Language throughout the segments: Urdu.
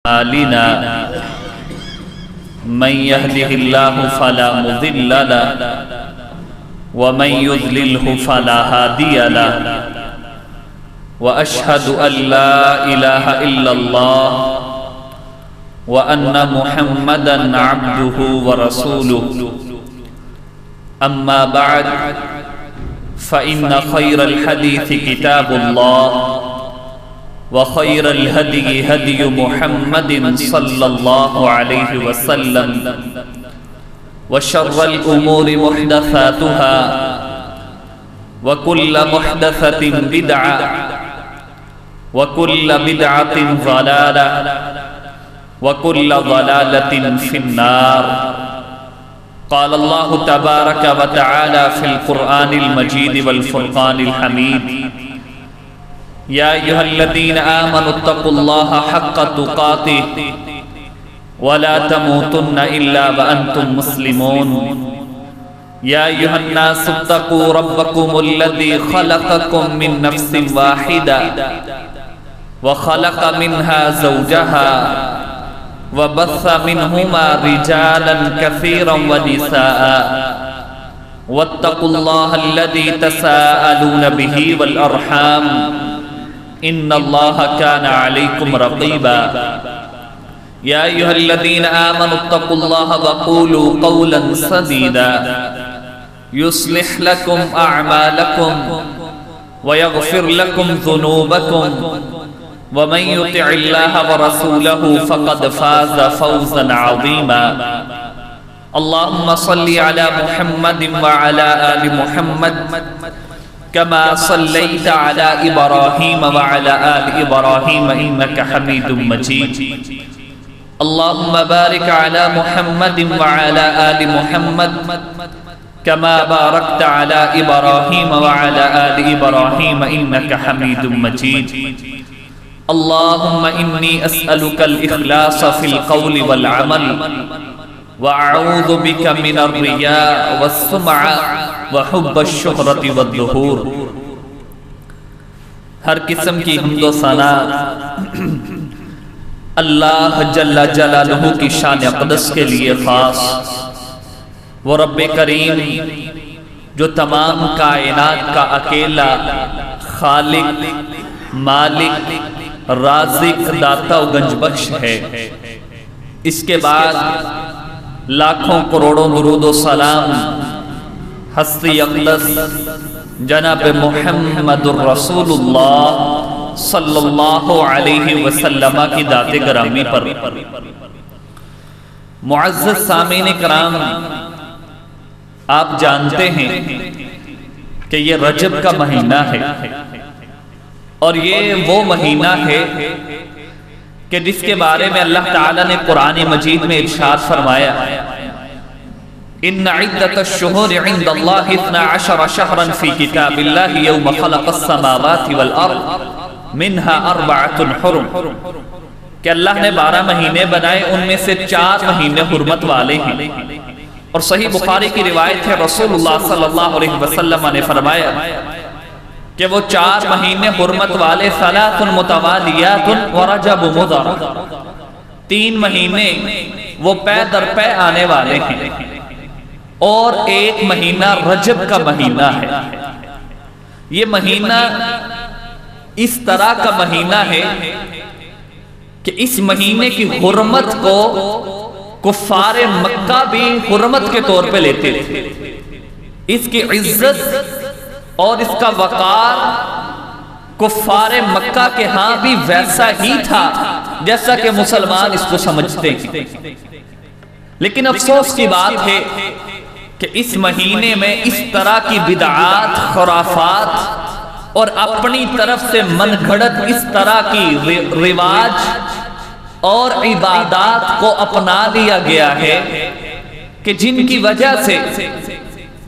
أعمالنا من يهده الله فلا مضل له ومن يضلله فلا هادي له وأشهد أن لا إله إلا الله وأن محمدا عبده ورسوله أما بعد فإن خير الحديث كتاب الله وخير الهدي هدي محمد صلى الله عليه وسلم وشر الأمور محدثاتها وكل محدثة بدعة وكل بدعة ضلالة وكل ضلالة في النار. قال الله تبارك وتعالى في القرآن المجيد والفرقان الحميد: يا أيها الذين آمنوا اتقوا الله حق تقاته ولا تموتن إلا وأنتم مسلمون. يا أيها الناس اتقوا ربكم الذي خلقكم من نفس واحدة وخلق منها زوجها وبث منهما رجالا كثيرا ونساء واتقوا الله الذي تساءلون به والأرحام إن الله كان عليكم رقيبا. يا أيها الذين آمنوا اتقوا الله وقولوا قولا سديدا يصلح لكم أعمالكم ويغفر لكم ذنوبكم ومن يطع الله ورسوله فقد فاز فوزا عظيما. اللهم صل على محمد وعلى آل محمد كما صليت على إبراهيم وعلى آل إبراهيم إنك حميد مجيد. اللهم بارك على محمد وعلى آل محمد كما باركت على إبراهيم وعلى آل إبراهيم إنك حميد مجيد. اللهم إني أسألك الإخلاص في القول والعمل وأعوذ بك من الرياء والسمعة وحب الشهرة والظهور. ہر قسم کی حمد و ثنا اللہ جل جلالہ کی شان اقدس کے لیے خاص. وہ رب کریم جو تمام کائنات کا اکیلا خالق، مالک، رازق، داتا و گنج بخش ہے. اس کے بعد لاکھوں کروڑوں درود و سلام ہستی اقدس جناب محمد الرسول اللہ صلی اللہ علیہ وسلم کی ذات گرامی پر. معزز سامعین کرام، آپ جانتے ہیں کہ یہ رجب کا مہینہ ہے اور یہ وہ مہینہ ہے کہ جس کے بارے میں اللہ تعالیٰ نے قرآن مجید میں ارشاد فرمایا: ان عدت الشہور عند اللہ 12 شہرا فی کتاب اللہ یوم خلق السماوات والارض منها 4 حرم. کہ اللہ نے 12 مہینے بنائے، ان میں سے 4 مہینے حرمت والے ہیں. اور صحیح بخاری کی روایت ہے، رسول اللہ صلی اللہ علیہ وسلم نے فرمایا کہ وہ 4 مہینے حرمت والے ثلاث متوالیات ورجب مضر، 3 مہینے وہ پے در پے آنے والے ہیں اور 1 مہینہ رجب کا مہینہ ہے. یہ مہینہ اس طرح کا مہینہ ہے کہ اس مہینے کی حرمت کو کفار مکہ بھی حرمت کے طور پہ لیتے تھے. اس کی عزت اور اس کا وقار کفار مکہ کے ہاں بھی ویسا ہی تھا جیسا کہ مسلمان اس کو سمجھتے ہیں. لیکن افسوس کی بات ہے کہ اس مہینے میں اس طرح کی بدعات، خرافات اور اپنی طرف سے من گھڑت اس طرح کی رواج اور عبادات کو اپنا لیا گیا ہے کہ جن کی وجہ سے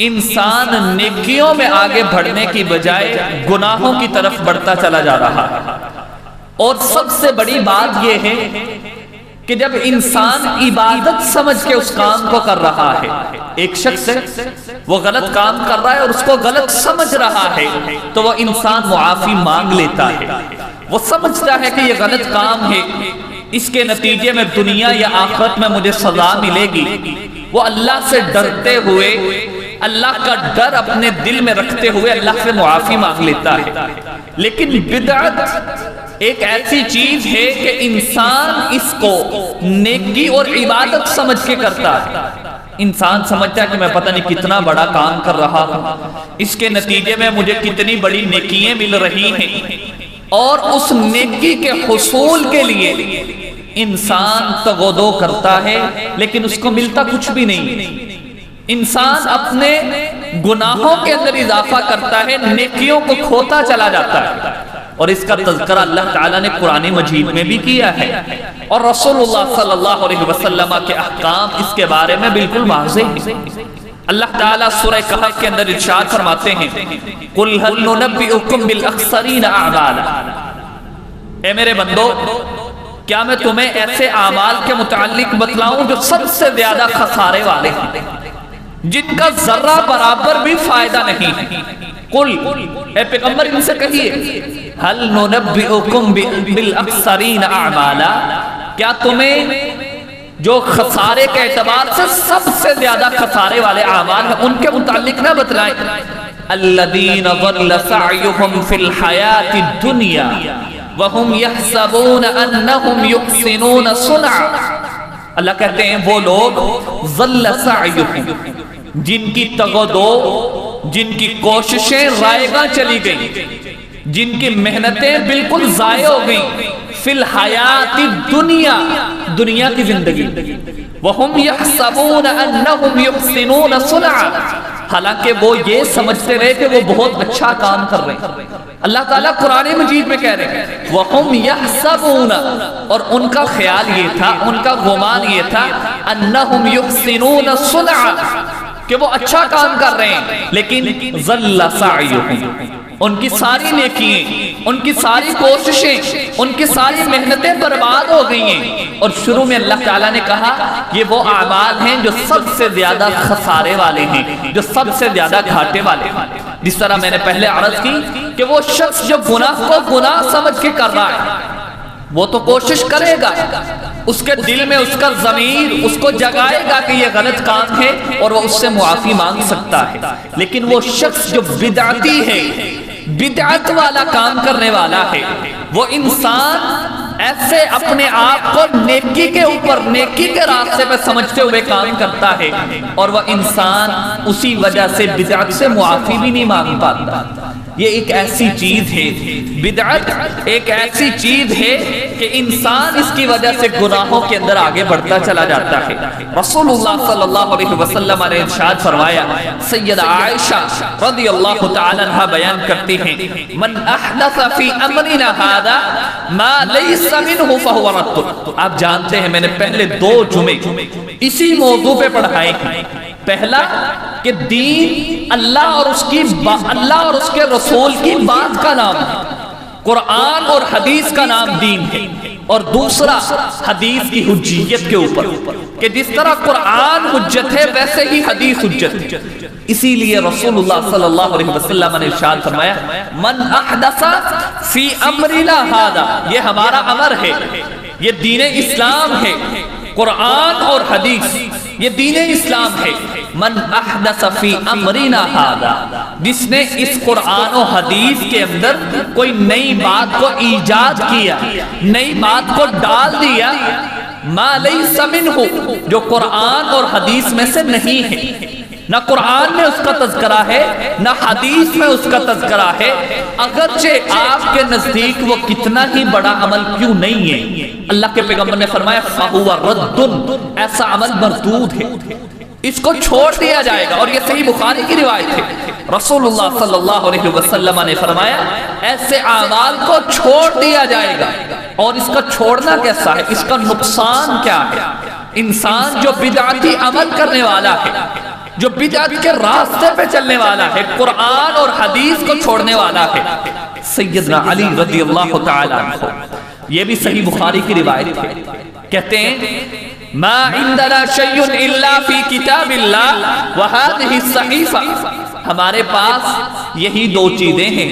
انسان نیکیوں میں آگے بڑھنے کی بجائے گناہوں کی طرف بڑھتا چلا جا رہا ہے. اور سب سے بڑی بات یہ ہے کہ جب انسان عبادت سمجھ کے اس کام کو کر رہا ہے، ایک شخص ہے وہ غلط کام کر رہا ہے اور اس کو غلط سمجھ رہا ہے تو وہ انسان معافی مانگ لیتا ہے. وہ سمجھتا ہے کہ یہ غلط کام ہے اس کے نتیجے میں دنیا یا آخرت میں مجھے سزا ملے گی، وہ اللہ سے ڈرتے ہوئے، اللہ کا ڈر اپنے دل میں رکھتے ہوئے اللہ سے معافی مانگ لیتا ہے۔ لیکن بدعت ایک ایسی چیز ہے کہ انسان اس کو نیکی اور عبادت سمجھ کے کرتا ہے۔ انسان سمجھتا ہے کہ میں پتہ نہیں کتنا بڑا کام کر رہا ہوں، اس کے نتیجے میں مجھے کتنی بڑی نیکیاں مل رہی ہیں، اور اس نیکی کے حصول کے لیے انسان تغدو کرتا ہے، لیکن اس کو ملتا کچھ بھی نہیں۔ انسان اپنے گناہوں کے اندر اضافہ کرتا ہے، نیکیوں کو کھوتا چلا جاتا ہے، اور اس کا تذکرہ اللہ تعالیٰ نے قرآن مجید میں بھی کیا ہے، اور رسول اللہ صلی اللہ علیہ وسلم کے احکام اس کے بارے میں بالکل واضح ہیں۔ اللہ تعالیٰ سورہ کہف کے اندر ارشاد فرماتے ہیں، قُلْ هَلْ نُنَبِّئُكُمْ بِالْأَخْسَرِينَ أَعْمَالًا، اے میرے بندو، کیا میں تمہیں ایسے اعمال کے متعلق بتلاؤں جو سب سے زیادہ خسارے والے ہیں، جن کا ذرہ برابر بھی فائدہ نہیں ہے؟ قل، اے پیغمبر ان سے کہیے، هل ننبئکم بالاخسرین اعمالا، کیا تمہیں جو خسارے کے اعتبار سے سب سے زیادہ خسارے والے اعمال ہیں ان کے متعلق نہ بتلائیں؟ الذین ضل سعیہم فی الحیاۃ الدنیا وہم یحسبون انہم یحسنون صنعا، اللہ کہتے ہیں وہ لوگ ضل سعیہم، جن کی تغدو، جن کی کوششیں رائگاں چلی گئیں، جن کی محنتیں بالکل ضائع ہو گئیں، فی الحیات الدنیا، دنیا کی زندگی، وہم یحسبون انہم یحسنون صنعا، حالانکہ وہ یہ سمجھتے رہے کہ وہ بہت اچھا کام کر رہے ہیں۔ اللہ تعالیٰ قرآن مجید میں کہہ رہے ہیں وَهُمْ يَحْسَبُونَ، اور ان کا خیال یہ تھا، ان کا گمان یہ تھا، أَنَّهُمْ يُحْسِنُونَ صُنْعًا، کہ وہ اچھا کام کر رہے ہیں، لیکن ضل سعیہم، ان کی ساری نیکییں، ان کی ساری کوششیں، ان کی ساری محنتیں برباد ہو گئی ہیں۔ اور شروع میں اللہ تعالیٰ نے کہا یہ وہ اعمال ہیں جو سب سے زیادہ خسارے والے ہیں، جو سب سے زیادہ گھاٹے والے ہیں۔ جس طرح میں نے پہلے عرض کی کہ وہ شخص جو گناہ کو گناہ سمجھ کے کر رہا ہے، وہ تو کوشش کرے گا، اس کے دل میں اس کا ضمیر اس کو جگائے گا کہ یہ غلط کام ہے اور وہ اس سے معافی مانگ سکتا ہے۔ لیکن وہ شخص جو بدعتی ہے، بدعت والا کام کرنے والا ہے، وہ انسان ایسے اپنے آپ کو نیکی کے اوپر، نیکی کے راستے پہ سمجھتے ہوئے کام کرتا ہے، اور وہ انسان اسی وجہ سے بدعت سے معافی بھی نہیں مانگ پاتا۔ یہ ایک ایسی چیز ہے، بدعت ایک ایسی چیز ہے کہ انسان اس کی وجہ سے گناہوں کے اندر آگے بڑھتا چلا جاتا ہے۔ رسول اللہ صلی اللہ علیہ وسلم نے ارشاد فرمایا، سیدہ عائشہ رضی اللہ تعالی عنہ بیان کرتی ہیں، من احدث فی امرنا ھذا ما لیس منہ فہو رد۔ آپ جانتے ہیں میں نے پہلے 2 جمعے اسی موضوع پہ پڑھائے ہیں۔ پہلا کہ دین اللہ اور اس کے رسول کی بات کا نام ہے، قرآن اور حدیث کا نام دین ہے، اور دوسرا حدیث کی حجیت کے اوپر کہ جس طرح قرآن حجت ہے ویسے ہی حدیث حجت ہے۔ اسی لیے رسول اللہ صلی اللہ علیہ وسلم نے ارشاد فرمایا، من احدث فی امرنا ھذا، یہ ہمارا امر ہے، یہ دین اسلام ہے، قرآن اور حدیث یہ دین اسلام ہے۔ من احدث فی امرنا ھذا، جس نے اس قرآن و حدیث کے اندر کوئی نئی بات کو ایجاد کیا، نئی بات کو ڈال دیا، ما لیس منہ، جو قرآن اور حدیث میں سے نہیں ہے، نہ قرآن میں اس کا تذکرہ ہے، نہ حدیث میں اس کا تذکرہ ہے، اگرچہ آپ کے نزدیک وہ کتنا ہی بڑا عمل کیوں نہیں ہے، اللہ کے پیغمبر نے فرمایا فَهُوَ رَدٌ، ایسا عمل مردود ہے، اس کو چھوڑ دیا جائے گا۔ اور یہ صحیح بخاری کی روایت ہے، رسول اللہ صلی اللہ علیہ وسلم نے فرمایا ایسے اعمال کو چھوڑ دیا جائے گا۔ اور اس کا چھوڑنا کیسا ہے، اس کا نقصان کیا ہے؟ انسان جو بدعتی عمل کرنے والا ہے، جو بدعت کے راستے پہ چلنے والا ہے، قرآن اور حدیث کو چھوڑنے والا ہے، سیدنا علی رضی اللہ تعالی عنہ، یہ بھی صحیح بخاری کی روایت ہے، کہتے ہیں ما عندنا شیء الا فی کتاب اللہ وہذہ الصحیفہ، ہمارے پاس یہی دو چیزیں ہیں،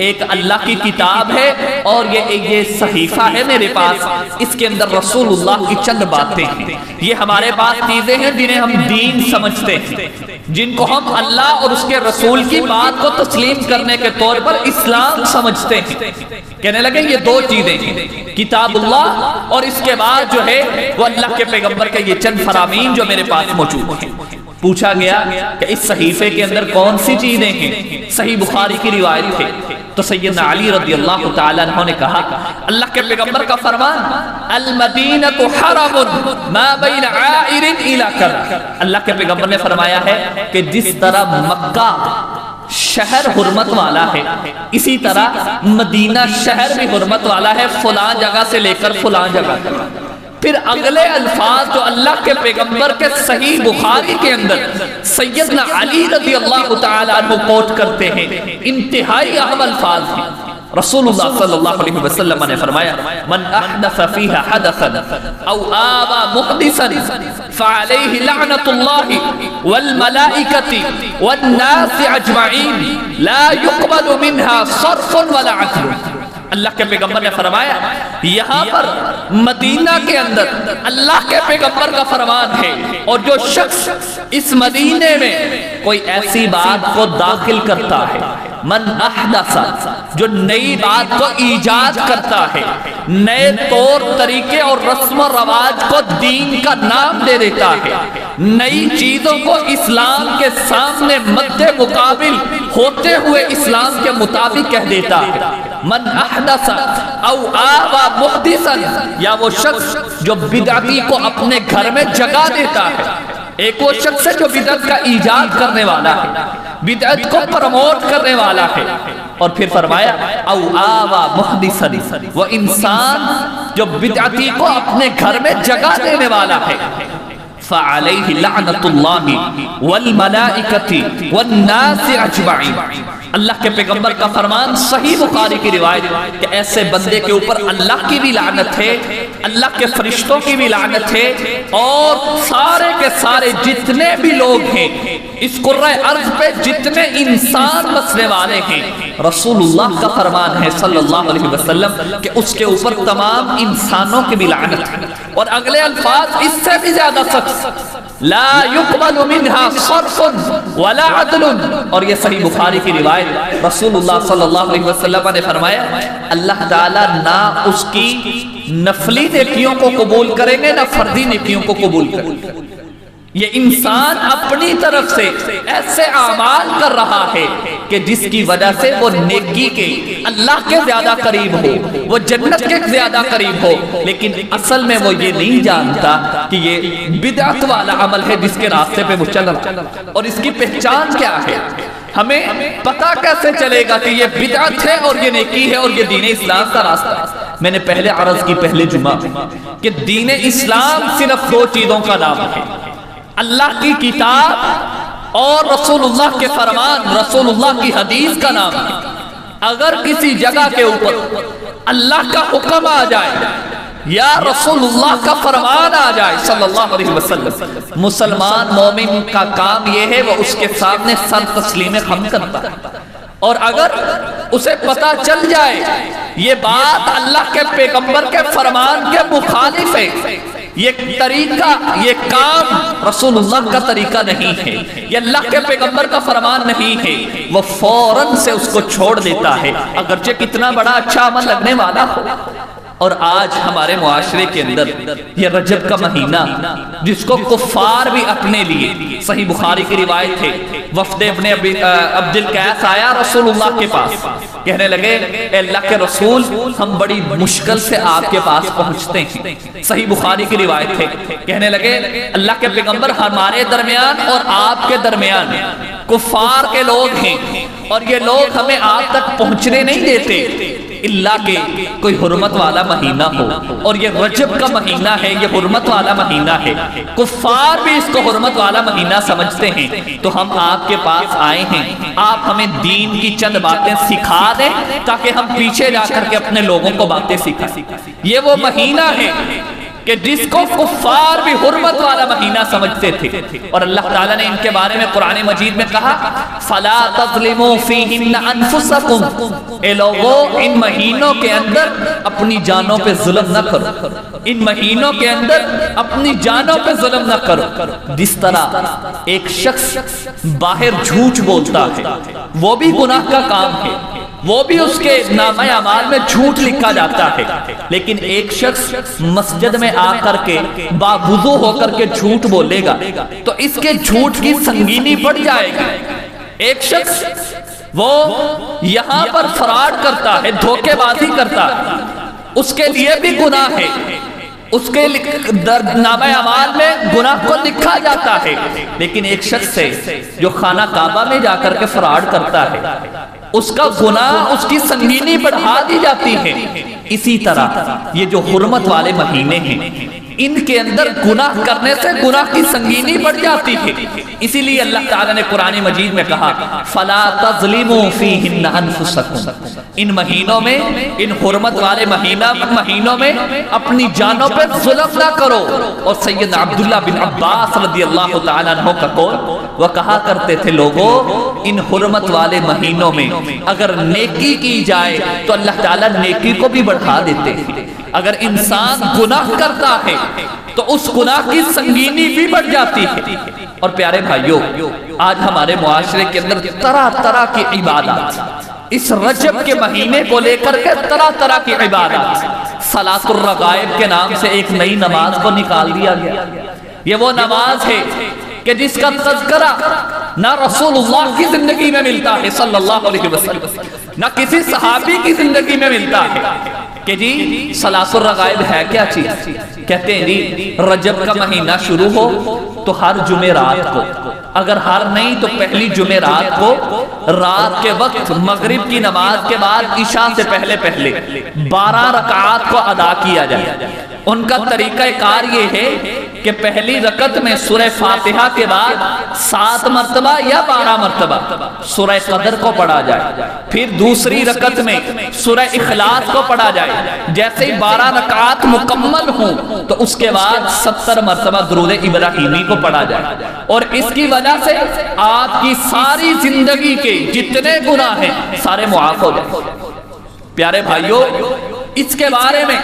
ایک اللہ کی کتاب ہے اور یہ صحیفہ ہے میرے پاس، اس کے اندر رسول اللہ کی چند باتیں ہیں۔ یہ ہمارے پاس چیزیں ہیں جنہیں ہم دین سمجھتے ہیں، جن کو ہم اللہ اور اس کے رسول کی بات کو تسلیم کرنے کے طور پر اسلام سمجھتے ہیں۔ کہنے لگے یہ دو چیزیں ہیں، کتاب اللہ اور اس کے بعد جو ہے وہ اللہ کے پیغمبر کے یہ چند فرامین جو میرے پاس موجود ہیں۔ پوچھا گیا کہ اس صحیفے کے اندر کون سی چیزیں ہیں؟ صحیح بخاری کی روایت ہے، تو سیدنا علی رضی اللہ تعالیٰ عنہ نے کہا اللہ کے پیغمبر کا فرمان المدینۃ حرم ما بین عائر الی کعبہ، اللہ کے پیغمبر نے فرمایا ہے کہ جس طرح مکہ شہر حرمت والا ہے اسی طرح مدینہ شہر بھی حرمت والا ہے، فلاں جگہ سے لے کر فلاں جگہ تک۔ پھر اگلے الفاظ جو اللہ کے پیغمبر کے صحیح بخاری کے اندر سیدنا علی رضی اللہ تعالیٰ عنہ کوٹ کرتے ہیں، انتہائی اہم الفاظ ہیں۔ رسول اللہ صلی اللہ علیہ وسلم نے فرمایا من احدث فیہا حدثا او آبا محدثا فعلیہ لعنت اللہ والملائکۃ والناس اجمعین لا يقبل منها صرف ولا عدل۔ اللہ کے پیغمبر نے فرمایا یہاں پر مدینہ کے اندر اللہ کے پیغمبر کا فرمان ہے، اور جو شخص اس مدینے میں کوئی ایسی بات کو داخل کرتا ہے، من احدث جو نئی بات کو ایجاد کرتا ہے، نئے طور طریقے اور رسم و رواج کو دین کا نام دے دیتا ہے، نئی چیزوں کو اسلام کے سامنے مد مقابل ہوتے ہوئے اسلام کے مطابق کہہ دیتا ہے، من احدث او آبا محدثا، یا وہ شخص جو بدعتی کو اپنے گھر میں جگہ دیتا ہے۔ ایک وہ شخص ہے جو بدعت کا ایجاد کرنے والا ہے، بدعت کو پروموٹ کرنے والا ہے، اور پھر فرمایا او آبا محدثا، وہ انسان جو بدعتی کو اپنے گھر میں جگہ دینے والا ہے، فعلیہ لعنت اللہ والملائکۃ والناس اجمعین۔ اللہ کے پیغمبر کا فرمان صحیح بخاری کی روایت کہ ایسے بندے کے اوپر اللہ کی بھی لعنت ہے، اللہ کے فرشتوں کی بھی لعنت ہے، اور سارے کے سارے جتنے بھی لوگ ہیں اس کرۂ ارض پہ جتنے انسان بسنے والے ہیں، رسول اللہ کا فرمان ہے صلی اللہ علیہ وسلم کہ اس کے اوپر تمام انسانوں کی بھی لعنت ہے۔ اور اگلے الفاظ اس سے بھی زیادہ سخت، لا يقبل منها صرف ولا عدل، اور یہ صحیح بخاری کی روایت رسول اللہ صلی اللہ علیہ وسلم نے فرمایا اللہ تعالیٰ نہ اس کی نفلی نیکیوں کو قبول کریں گے نہ فردی نیکیوں کو قبول کریں گے۔ یہ انسان اپنی طرف سے ایسے اعمال کر رہا ہے کہ جس کی وجہ سے وہ نیکی کے اللہ کے زیادہ قریب ہو، وہ جنت کے زیادہ قریب ہو، لیکن اصل میں وہ یہ نہیں جانتا کہ یہ بدعت والا عمل ہے جس کے راستے پہ وہ چل رہا، اور اس کی پہچان کیا ہے؟ ہمیں پتہ کیسے چلے گا کہ یہ بدعت ہے اور یہ نیکی ہے اور یہ دین اسلام کا راستہ ہے؟ میں نے پہلے عرض کی پہلے جمعہ کہ دین اسلام صرف دو چیزوں کا نام ہے، اللہ کی کتاب اور رسول اللہ کے فرمان، رسول اللہ کی حدیث کا نام ہے۔ اگر کسی جگہ کے اوپر اللہ کا حکم آ جائے یا رسول اللہ کا فرمان آ جائے صلی اللہ علیہ وسلم، مسلمان مومن کا کام یہ ہے وہ اس کے سامنے سر تسلیم خم کرتا ہے، اور اگر اسے پتہ چل جائے یہ بات اللہ کے پیغمبر کے فرمان کے مخالف ہے، یہ طریقہ یہ کام رسول اللہ کا طریقہ نہیں ہے، یہ اللہ کے پیغمبر کا فرمان نہیں ہے، وہ فوراً سے اس کو چھوڑ دیتا ہے اگرچہ کتنا بڑا اچھا عمل لگنے والا ہو۔ اور آج ہمارے معاشرے کے اندر یہ رجب کا مہینہ جس کو کفار بھی اپنے لیے، صحیح بخاری کی روایت ہے وفد ابن عبد القیس آیا رسول اللہ کے پاس، کہنے لگے اے اللہ کے رسول ہم بڑی مشکل سے آپ کے پاس پہنچتے ہیں، صحیح بخاری کی روایت ہے، کہنے لگے اللہ کے پیغمبر ہمارے درمیان اور آپ کے درمیان کفار کے لوگ ہیں اور یہ لوگ ہمیں آپ تک پہنچنے نہیں دیتے اللہ کہ کوئی حرمت والا مہینہ ہو، اور یہ رجب کا مہینہ ہے، یہ حرمت والا مہینہ ہے، کفار بھی اس کو حرمت والا مہینہ سمجھتے ہیں، تو ہم آپ کے پاس آئے ہیں، آپ ہمیں دین کی چند باتیں سکھا دیں تاکہ ہم پیچھے جا کر کے اپنے لوگوں کو باتیں سکھائیں۔ یہ وہ مہینہ ہے کہ جس کو کفار بھی حرمت والا مہینہ سمجھتے تھے، اور اللہ تعالیٰ نے ان کے بارے میں قرآن مجید میں کہا فَلَا تَظْلِمُوا فِيهِنَّ أَنفُسَكُمْ، اے لوگو ان مہینوں کے اندر اپنی جانوں پہ ظلم نہ کرو، ان مہینوں کے اندر اپنی جانوں پہ ظلم نہ کرو۔ جس طرح ایک شخص باہر جھوٹ بولتا ہے وہ بھی گناہ کا کام ہے، وہ بھی اس کے نامہ اعمال میں جھوٹ لکھا جاتا ہے، لیکن ایک شخص مسجد میں آ کر کے باوضو ہو کر کے جھوٹ بولے گا تو اس کے جھوٹ کی سنگینی بڑھ جائے گی۔ ایک شخص وہ یہاں پر فراڈ کرتا ہے، دھوکے بازی کرتا ہے، اس کے لیے بھی گناہ ہے، اس کے نامہ اعمال میں گناہ کو لکھا جاتا ہے، لیکن ایک شخص ہے جو خانہ کعبہ میں جا کر کے فراڈ کرتا ہے، اس کا گناہ، اس کی سنگینی بڑھا دی جاتی ہے۔ اسی طرح یہ جو حرمت والے مہینے ہیں ان کے اندر گناہ کرنے سے گناہ کی سنگینی بڑھ جاتی ہے، اسی لیے اللہ تعالیٰ نے قرآن مجید میں کہا فَلَا تَظْلِمُوا فِيهِنَّ أَنفُسَكُمْ، ان مہینوں میں، ان حرمت والے مہینوں میں اپنی جانوں پہ ظلم نہ کرو۔ اور سیدنا عبداللہ بن عباس رضی اللہ تعالیٰ عنہ کا قول، وہ کہا کرتے تھے لوگوں ان حرمت والے مہینوں میں اگر نیکی کی جائے تو اللہ تعالیٰ نیکی کو بھی بڑھا دیتے ہیں، اگر انسان گناہ کرتا ہے تو اس گناہ کی سنگینی بھی بڑھ جاتی ہے۔ اور پیارے بھائیوں، آج ہمارے معاشرے کے اندر طرح طرح کی عبادات، اس رجب کے مہینے کو لے کر کے طرح طرح کی عبادات، صلاۃ الرغائب کے نام سے ایک نئی نماز کو نکال دیا گیا۔ یہ وہ نماز ہے کہ جس کا تذکرہ نہ رسول اللہ کی زندگی میں ملتا ہے صلی اللہ علیہ وسلم، نہ کسی صحابی کی زندگی میں ملتا ہے کہ جی صلاۃ الرغائب ہے کیا چیز؟ کہتے ہیں جی رجب کا مہینہ شروع ہو تو ہر جمعرات کو، اگر ہر نہیں تو پہلی جمعرات کو رات کے وقت مغرب کی نماز کے بعد عشاء سے پہلے 12 رکعات کو ادا کیا جائے۔ ان کا طریقہ کار یہ ہے کہ پہلی رکعت میں سورہ فاتحہ کے بعد 7 مرتبہ یا 12 مرتبہ سورہ قدر کو پڑھا جائے، پھر دوسری رکعت میں سورہ اخلاص کو پڑھا جائے، جیسے ہی 12 رکعات مکمل ہوں تو اس کے بعد 70 مرتبہ درود ابراہیمی کو پڑھا جائے، اور اس کی وجہ سے آپ کی ساری زندگی کے جتنے گناہ ہیں سارے معاف ہو جائیں۔ پیارے بھائیوں، اس کے بارے میں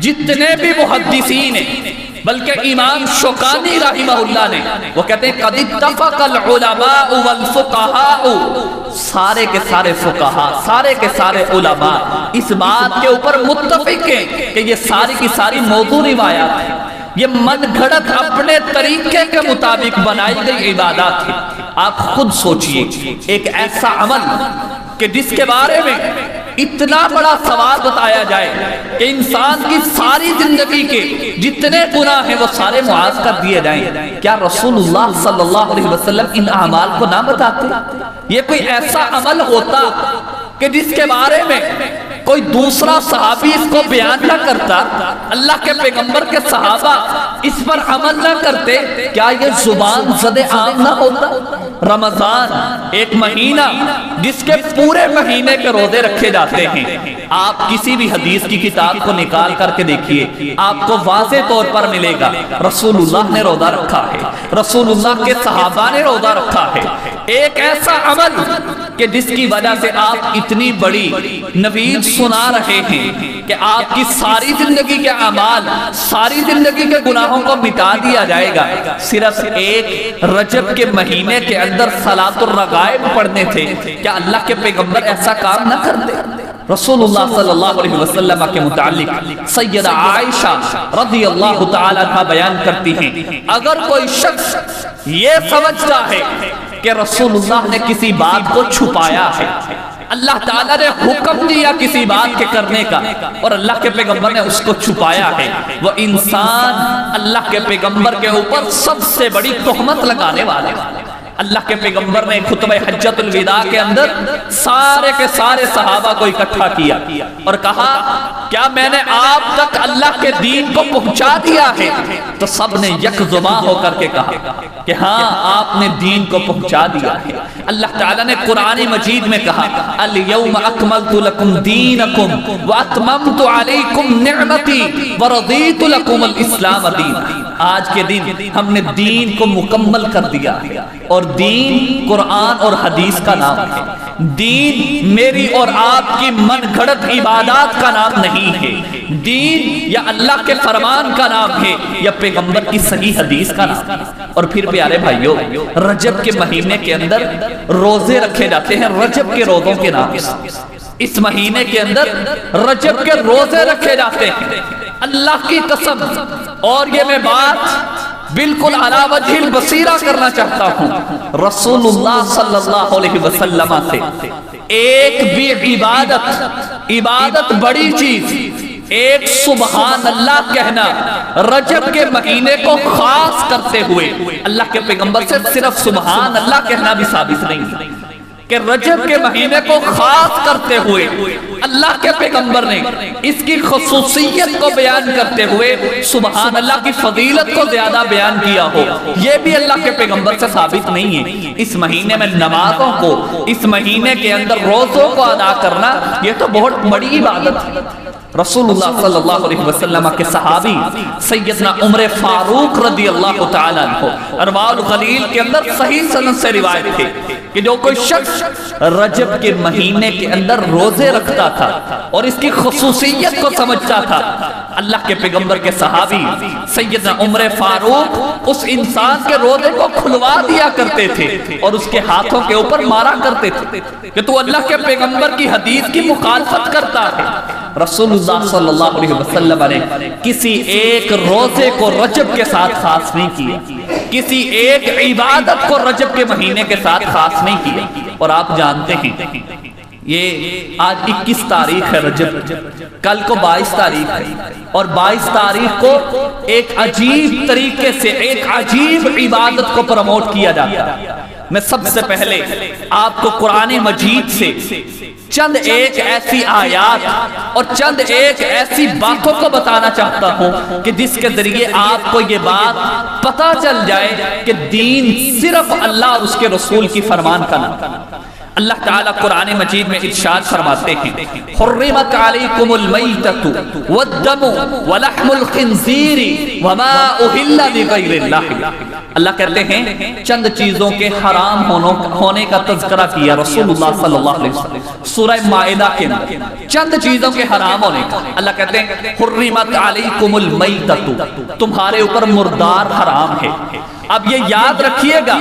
جتنے بھی محدثین ہیں، بلکہ امام شوکانی رحمہ اللہ نے وہ کہتے ہیں قد اتفق العلماء والفقہاء، سارے کے سارے فقہاء، سارے کے سارے علماء اس بات کے اوپر متفق ہیں کہ یہ ساری کی ساری موضوع روایات ہیں، یہ من گھڑت اپنے طریقے کے مطابق بنائی گئی عبادات ہیں۔ آپ خود سوچئے ایک ایسا عمل کہ جس کے بارے میں اتنا بڑا ثواب بتایا جائے کہ انسان کی ساری زندگی کے جتنے گناہ ہیں وہ سارے معاف کر دیے جائیں، کیا رسول اللہ صلی اللہ علیہ وسلم ان اعمال کو نہ بتاتے؟ یہ کوئی ایسا عمل ہوتا کہ جس کے بارے میں کوئی دوسرا صحابی اس کو بیان نہ کرتا، اللہ کے پیغمبر کے صحابہ اس پر عمل نہ کرتے، کیا یہ زبان زد عام نہ ہوتا؟ رمضان ایک مہینہ جس کے پورے مہینے کے روزے رکھے جاتے ہیں، آپ کسی بھی حدیث کی کتاب کو نکال کر کے دیکھیے، آپ کو واضح طور پر ملے گا رسول اللہ نے روزہ رکھا ہے، رسول اللہ کے صحابہ نے روزہ رکھا ہے۔ ایک ایسا عمل کہ جس کی وجہ سے آپ اتنی بڑی نوید سنا رہے ہیں کہ آپ کی ساری زندگی کے اعمال، ساری زندگی کے گناہوں کو مٹا دیا جائے گا، صرف ایک رجب کے مہینے کے اندر صلاۃ الرغائب پڑھنے تھے، کیا اللہ کے پیغمبر ایسا کام نہ کرتے؟ رسول اللہ صلی اللہ علیہ وسلم کے متعلق سیدہ عائشہ رضی اللہ تعالی عنہ بیان کرتی ہیں، اگر کوئی شخص یہ سمجھتا ہے کہ رسول اللہ نے کسی بات کو چھپایا ہے، اللہ تعالیٰ نے حکم دیا کسی بات کے کرنے کا اور اللہ کے پیغمبر نے اس کو چھپایا ہے، وہ انسان اللہ کے پیغمبر کے اوپر سب سے بڑی تہمت لگانے والے۔ اللہ کے پیغمبر نے خطبہ حجۃ الوداع کے اندر سارے کے سارے صحابہ کو اکٹھا کیا اور کہا کیا میں نے آپ تک اللہ کے دین کو پہنچا دیا ہے؟ تو سب نے یک زباں ہو کر کے کہا کہ ہاں آپ نے دین کو پہنچا دیا ہے۔ اللہ تعالیٰ نے قرآن مجید میں کہا الیوم اکملت لکم دینکم واتممت علیکم نعمتی ورضیت لکم الاسلام دینا۔ آج کے دن ہم نے دین کو مکمل کر دیا ہے، اور دین قرآن اور حدیث کا نام ہے۔ دین میری اور آپ کی من گھڑت عبادات کا نام نہیں ہے، دین یا اللہ کے فرمان کا نام ہے یا پیغمبر کی صحیح حدیث کا نام ہے۔ اور پھر پیارے بھائیوں، رجب کے مہینے کے اندر روزے رکھے جاتے ہیں رجب کے روزوں کے نام سے۔ اس مہینے کے اندر رجب کے روزے رکھے جاتے ہیں، اللہ کی قسم۔ اور یہ میں بات بالکل علی وجہ البصیرہ کرنا چاہتا ہوں، رسول اللہ صلی اللہ علیہ وسلم سے ایک بھی عبادت بڑی چیز، ایک سبحان اللہ کہنا رجب کے مہینے کو خاص کرتے ہوئے اللہ کے پیغمبر سے صرف سبحان اللہ کہنا بھی ثابت نہیں کہ رجب کے مہینے کو خاص کرتے ہوئے اللہ کے پیغمبر نے اس کی خصوصیت کو بیان کرتے ہوئے سبحان اللہ کی فضیلت کو زیادہ بیان کیا ہو، یہ بھی اللہ کے پیغمبر سے ثابت نہیں ہے۔ اس مہینے میں نمازوں کو، اس مہینے کے اندر روزوں کو ادا کرنا، یہ تو بہت بڑی عبادت ہے۔ رسول اللہ صلی اللہ علیہ وسلم کے صحابی سیدنا عمر فاروق رضی اللہ تعالیٰ عنہ، ارواح الغلیل کے اندر صحیح سند سے روایت ہے کہ جو کوئی شخص رجب کے مہینے کے اندر روزے رکھتا تھا اور اس کی خصوصیت کو سمجھتا تھا، اللہ کے پیغمبر کے صحابی سیدنا عمر فاروق اس انسان کے روزے کو کھلوا دیا کرتے تھے اور اس کے ہاتھوں کے اوپر مارا کرتے تھے کہ تو اللہ کے پیغمبر کی حدیث کی مخالفت کرتا ہے۔ رسول اللہ صلی اللہ علیہ وسلم نے کسی ایک روزے کو رجب کے ساتھ خاص نہیں کیا، کسی ایک عبادت کو رجب کے مہینے کے ساتھ خاص نہیں کیا۔ اور آپ جانتے ہیں یہ آج 21 تاریخ ہے رجب، کل کو 22 تاریخ ہے، اور 22 تاریخ کو ایک عجیب طریقے سے ایک عجیب عبادت کو پروموٹ کیا جاتا ہے۔ میں سب سے پہلے آپ کو قرآن مجید سے چند ایک ایسی آیات اور چند ایک ایسی باتوں کو بتانا چاہتا ہوں کہ جس کے ذریعے آپ کو یہ بات پتہ چل جائے کہ دین صرف اللہ اور اس کے رسول کی فرمان کا نام۔ اللہ تعالیٰ قرآن مجید میں ارشاد فرماتے ہیں حرمت علیکم المیتۃ والدم ولحم الخنزیر وما اہل لغیر اللہ۔ اللہ کہتے ہیں چند چیزوں کے حرام ہونے کا تذکرہ کیا رسول اللہ صلی اللہ علیہ وسلم سورہ مائدہ کے اندر، چند چیزوں کے حرام ہونے کا۔ اللہ کہتے ہیں حرمت علیکم المیتۃ، تمہارے اوپر مردار حرام ہے۔ اب یہ یاد رکھیے گا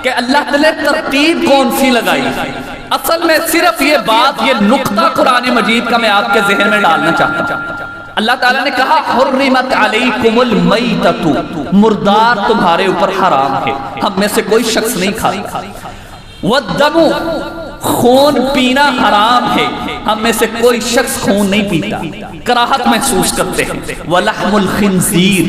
کہ اللہ تعالیٰ نے ترتیب کون سی لگائی، اصل میں صرف یہ بات، یہ نقطہ قرآن مجید کا میں آپ کے ذہن میں ڈالنا چاہتا ہوں۔ اللہ تعالیٰ نے کہا حرمت علیکم المیتۃ، مردار تمہارے اوپر حرام ہے، ہم میں سے کوئی شخص نہیں کھاتا۔ والدم، خون پینا حرام ہے، ہم میں سے کوئی شخص خون نہیں پیتا، کراہت محسوس کرتے ہیں۔ ولحم الخنزیر،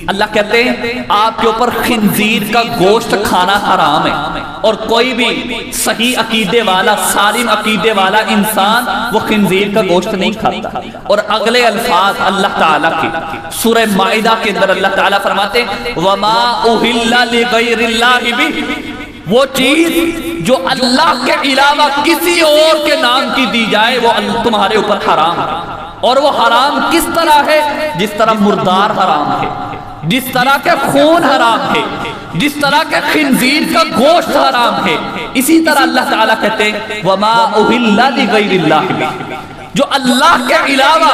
اللہ کہتے ہیں آپ کے اوپر خنزیر کا گوشت کھانا حرام ہے، اور کوئی بھی صحیح عقیدے والا، سالم عقیدے والا انسان وہ خنزیر کا گوشت نہیں کھاتا۔ اور اگلے الفاظ اللہ تعالیٰ کے سورہ مائدہ کے اندر اللہ تعالیٰ فرماتے ہیں وما اہل لغیر اللہ بہ، وہ چیز جو اللہ کے علاوہ کسی اور کے نام کی دی جائے وہ تمہارے اوپر حرام ہے۔ اور وہ حرام کس طرح ہے؟ جس طرح مردار حرام ہے، جس طرح کے خون حرام ہے، جس طرح کے خنزیر کا گوشت حرام ہے، اسی طرح اللہ تعالیٰ کہتے ہیں وما اہل لغیر اللہ بہ، جو اللہ کے علاوہ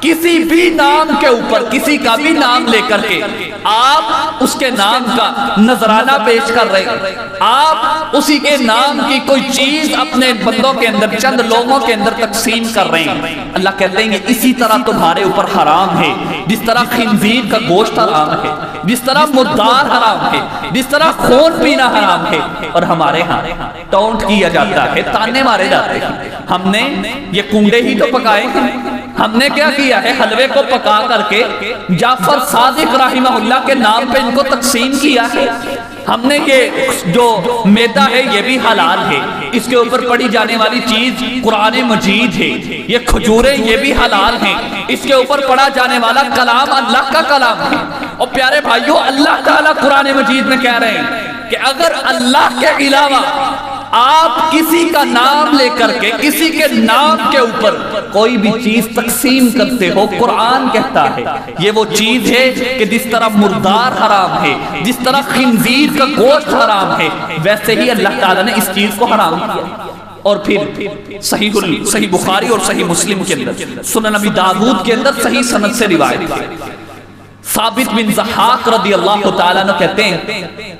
کسی بھی نام کے اوپر کسی کا بھی نام لے کر کے آپ اس کے نام کا نذرانہ پیش کر رہے ہیں، آپ اسی کے نام کی کوئی چیز اپنے بندوں کے اندر، چند لوگوں کے اندر تقسیم کر رہے ہیں، اللہ کہتے ہیں اسی طرح تمہارے اوپر حرام ہے، جس طرح خنزیر کا گوشت حرام ہے، جس طرح مردار حرام ہے، جس طرح خون پینا حرام ہے۔ اور ہمارے ہاں ٹونٹ کیا جاتا ہے، تانے مارے جاتے ہیں، ہم نے یہ کنڈے ہی تو پکائے ہیں، ہم نے کیا کیا ہے حلوے کو پکا کر کے جعفر صادق رحمہ اللہ کے نام پہ ان کو تقسیم کیا ہے۔ ہم نے یہ جو میدا ہے یہ بھی حلال ہے، اس کے اوپر پڑی جانے والی چیز قرآن مجید ہے، یہ کھجوریں یہ بھی حلال ہیں، اس کے اوپر پڑا جانے والا کلام اللہ کا کلام ہے۔ اور پیارے بھائیوں، اللہ تعالیٰ قرآن مجید میں کہہ رہے ہیں کہ اگر اللہ کے علاوہ آپ کسی کا نام لے کر کے کسی کے نام کے اوپر کوئی بھی چیز تقسیم کرتے ہو، قرآن کہتا ہے یہ وہ چیز ہے کہ جس طرح مردار حرام ہے، جس طرح خنزیر کا گوشت حرام ہے، ویسے ہی اللہ تعالیٰ نے اس چیز کو حرام کیا۔ اور پھر صحیح بخاری اور صحیح مسلم کے اندر، سنن نبی داود کے اندر صحیح سند سے روایت ہے، ثابت بن ضحاک رضی اللہ تعالیٰ عنہ کہتے ہیں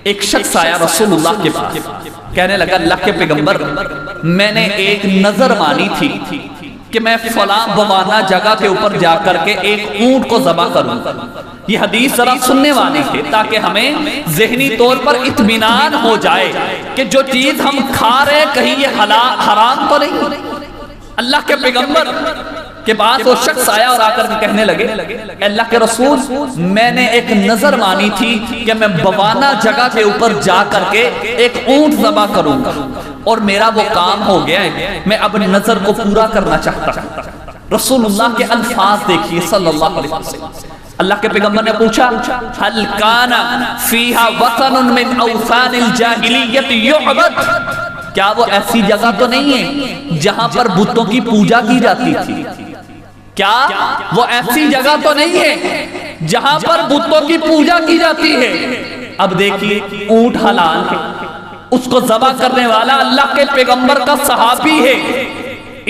ایک شخص آیا رسول اللہ کے پاس، کہنے لگا اللہ کے پیغمبر، میں نے ایک نظر مانی تھی کہ میں فلاں بوانا جگہ کے اوپر جا کر کے ایک اونٹ کو ذبح کروں۔ یہ حدیث ذرا سننے والی ہے تاکہ ہمیں ذہنی طور پر اطمینان ہو جائے کہ جو چیز ہم کھا رہے کہیں یہ حرام تو نہیں۔ اللہ کے پیغمبر کے بعد وہ شخص آیا اور آ کر کے کہنے لگے اللہ کے رسول، میں نے ایک نظر مانی تھی کہ میں بوانا جگہ کے اوپر جا کر کے ایک اونٹ ذبح کروں گا اور میرا وہ کام ہو گیا ہے، میں اب نظر کو پورا کرنا چاہتا ہوں۔ رسول اللہ کے الفاظ دیکھیے صلی اللہ علیہ وسلم، اللہ کے پیغمبر نے پوچھا هل كان فيها وطن من اوثان الجاہلیت یعبد، کیا وہ ایسی جگہ تو نہیں ہے جہاں پر بتوں کی پوجا کی جاتی تھی؟ کیا وہ ایسی جگہ تو نہیں ہے جہاں پر بتوں کی پوجا کی جاتی ہے؟ اب دیکھیے اونٹ حلال ہے، اس کو ذبح کرنے والا اللہ کے پیغمبر کا صحابی ہے،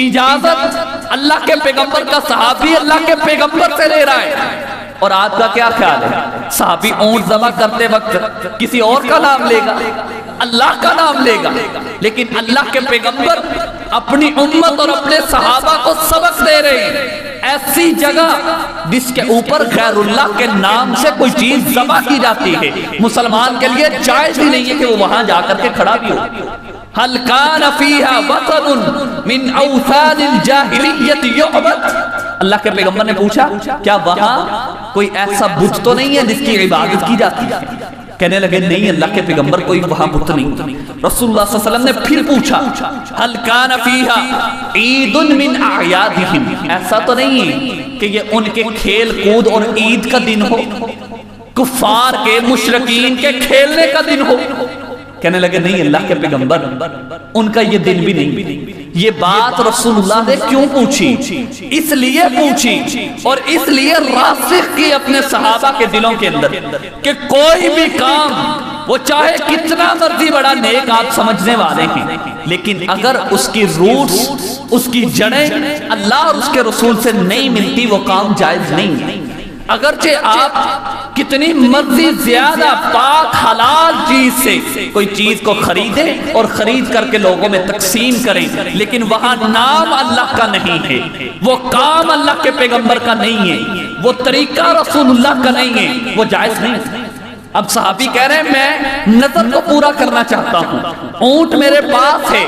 اجازت اللہ کے پیغمبر کا صحابی اللہ کے پیغمبر سے لے رہا ہے۔ اور آپ کا کیا خیال ہے؟ صحابی اونٹ ذبح کرتے وقت کسی اور کا نام لے گا؟ اللہ کا نام لے گا؟ لیکن اللہ کے پیغمبر اپنی امت اور اپنے صحابہ کو سبق دے رہے ہیں، ایسی جگہ جس کے اوپر غیر اللہ کے نام سے کوئی چیز ذبح کی جاتی ہے، مسلمان کے لیے جائز ہی نہیں ہے کہ وہ وہاں جا کر کے کھڑا بھی ہو۔ هل كان فيها وطن من اوثان الجاہلیت یعبد، اللہ کے پیغمبر نے پوچھا کیا وہاں کوئی ایسا بت تو نہیں ہے جس کی عبادت کی جاتی ہے؟ کہنے لگے نہیں اللہ کے پیغمبر، کوئی وہاں بت نہیں۔ رسول اللہ صلی اللہ علیہ وسلم نے پھر پوچھا هل كان فيها عید من اعیادهم، ایسا تو نہیں ہے کہ یہ ان کے کھیل کود اور عید کا دن ہو، کفار کے مشرکین کے کھیلنے کا دن ہو؟ کہنے لگے نہیں اللہ کے پیغمبر، ان کا یہ دن بھی نہیں۔ یہ بات رسول اللہ نے کیوں پوچھی؟ اس لیے پوچھی اور اس لیے راسخ کی اپنے صحابہ کے دلوں کے اندر کہ کوئی بھی کام وہ چاہے کتنا مرضی بڑا نیک آپ سمجھنے والے ہیں، لیکن اگر اس کی روٹس، اس کی جڑیں اللہ اور اس کے رسول سے نہیں ملتی، وہ کام جائز نہیں ہے۔ اگرچہ آپ کتنی مرضی زیادہ پاک حلال چیز سے کوئی چیز کو خریدیں اور خرید کر کے لوگوں میں تقسیم کریں، لیکن وہاں نام اللہ کا نہیں ہے، وہ کام اللہ کے پیغمبر کا نہیں ہے، وہ طریقہ رسول اللہ کا نہیں ہے، وہ جائز نہیں۔ اب صحابی کہہ رہے ہیں میں نظر کو پورا کرنا چاہتا ہوں، اونٹ میرے پاس ہے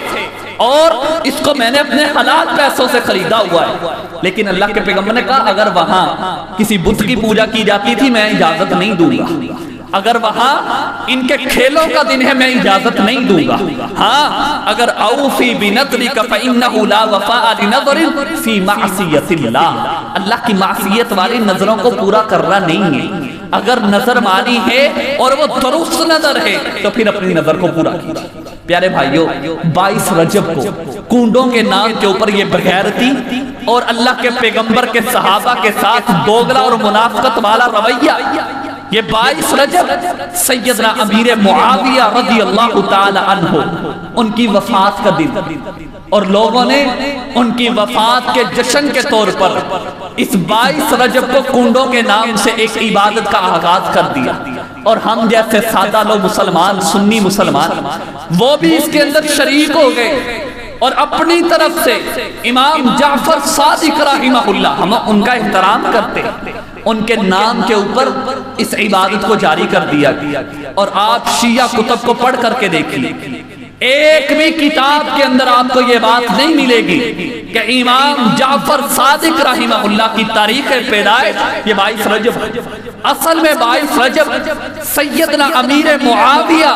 اور اس کو میں نے اپنے حلال پیسوں سے خریدا ہوا ہے، لیکن اللہ کے پیغمبر نے کہا اگر وہاں کسی بت کی پوجا کی جاتی تھی میں اجازت نہیں دوں گا، اگر وہاں ان کے کھیلوں کا دن ہے میں اجازت نہیں دوں گا۔ ہاں اگر اوفی بنذرک فإنہ لا وفاء لنذر فی معصیت اللہ، اللہ کی معصیت والی نظروں کو پورا کرنا نہیں ہے۔ اگر نظر مانی ہے اور وہ درست نظر ہے تو پھر اپنی نظر کو پورا کیجیے۔ پیارے بھائیوں، 22 رجب کو کنڈوں کے نام کے اوپر یہ بغیرتی اور اللہ کے پیغمبر کے صحابہ کے ساتھ دوگلا اور منافقت والا رویہ، یہ 22 رجب سیدنا امیر معاویہ رضی اللہ تعالی عنہ ان کی وفات کا دن، اور لوگوں نے ان کی وفات کے جشن کے طور پر اس 22 رجب کو کنڈوں کے نام سے ایک عبادت کا آغاز کر دیا، اور ہم جیسے سادہ لوگ مسلمان، سنی مسلمان، وہ بھی اس کے اندر شریک ہو گئے اور اپنی طرف سے امام جعفر صادق رحمہ اللہ، ہم ان کا احترام کرتے ہیں، ان کے نام کے اوپر اس عبادت کو جاری کر دیا۔ اور آپ شیعہ کتب کو پڑھ کر کے دیکھیں، ایک بھی کتاب کے اندر آپ کو یہ بات نہیں ملے گی کہ امام جعفر صادق رحمہ اللہ کی تاریخ پیدائش یہ 22 رجب ہے۔ اصل میں 22 رجب سیدنا امیر معاویہ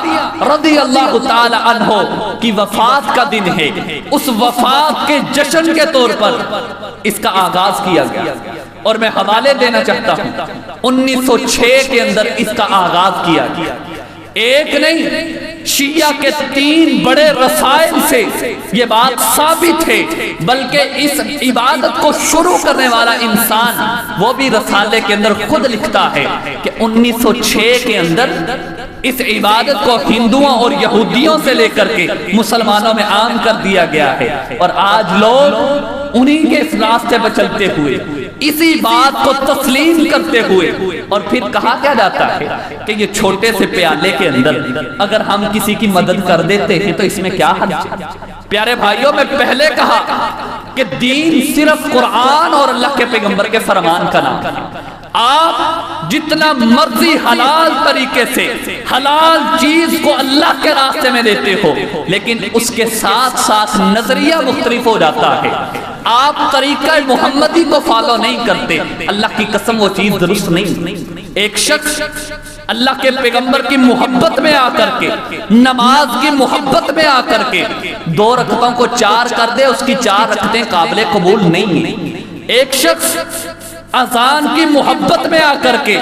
رضی اللہ تعالی عنہ کی وفات کا دن ہے۔ اس وفات کے جشن کے طور پر اس کا آغاز کیا گیا، اور میں حوالے دینا چاہتا ہوں 1906 کے اندر اس کا آغاز کیا گیا۔ ایک نہیں، شیعہ کے 3 بڑے رسائل سے یہ بات ثابت ہے، بلکہ اس عبادت کو شروع کرنے والا انسان وہ بھی رسالے کے اندر خود لکھتا ہے کہ 1906 کے اندر اس عبادت کو ہندوؤں اور یہودیوں سے لے کر کے مسلمانوں میں عام کر دیا گیا ہے، اور آج لوگ انہی کے اس راستے پر چلتے ہوئے اسی بات کو تسلیم کرتے ہوئے، اور پھر کہا کیا جاتا ہے کہ یہ چھوٹے سے پیالے کے اندر اگر ہم کسی کی مدد کر دیتے ہیں تو اس میں کیا حرج ہے؟ پیارے بھائیوں، میں پہلے کہا کہ دین صرف قرآن اور اللہ کے پیغمبر کے فرمان کا نام ہے۔ آپ جتنا مرضی حلال طریقے سے حلال چیز کو اللہ کے راستے میں دیتے ہو، لیکن اس کے ساتھ ساتھ نظریہ مختلف ہو جاتا ہے، آپ طریقہ محمدی کو فالو نہیں کرتے، اللہ کی قسم وہ چیز درست نہیں۔ ایک شخص اللہ کے پیغمبر کی محبت میں آ کر کے، نماز کی محبت میں آ کر کے 2 رکعتوں کو 4 کر دے، اس کی 4 رکعتیں قابل قبول نہیں ہیں۔ ایک شخص اذان کی محبت میں آ کر کے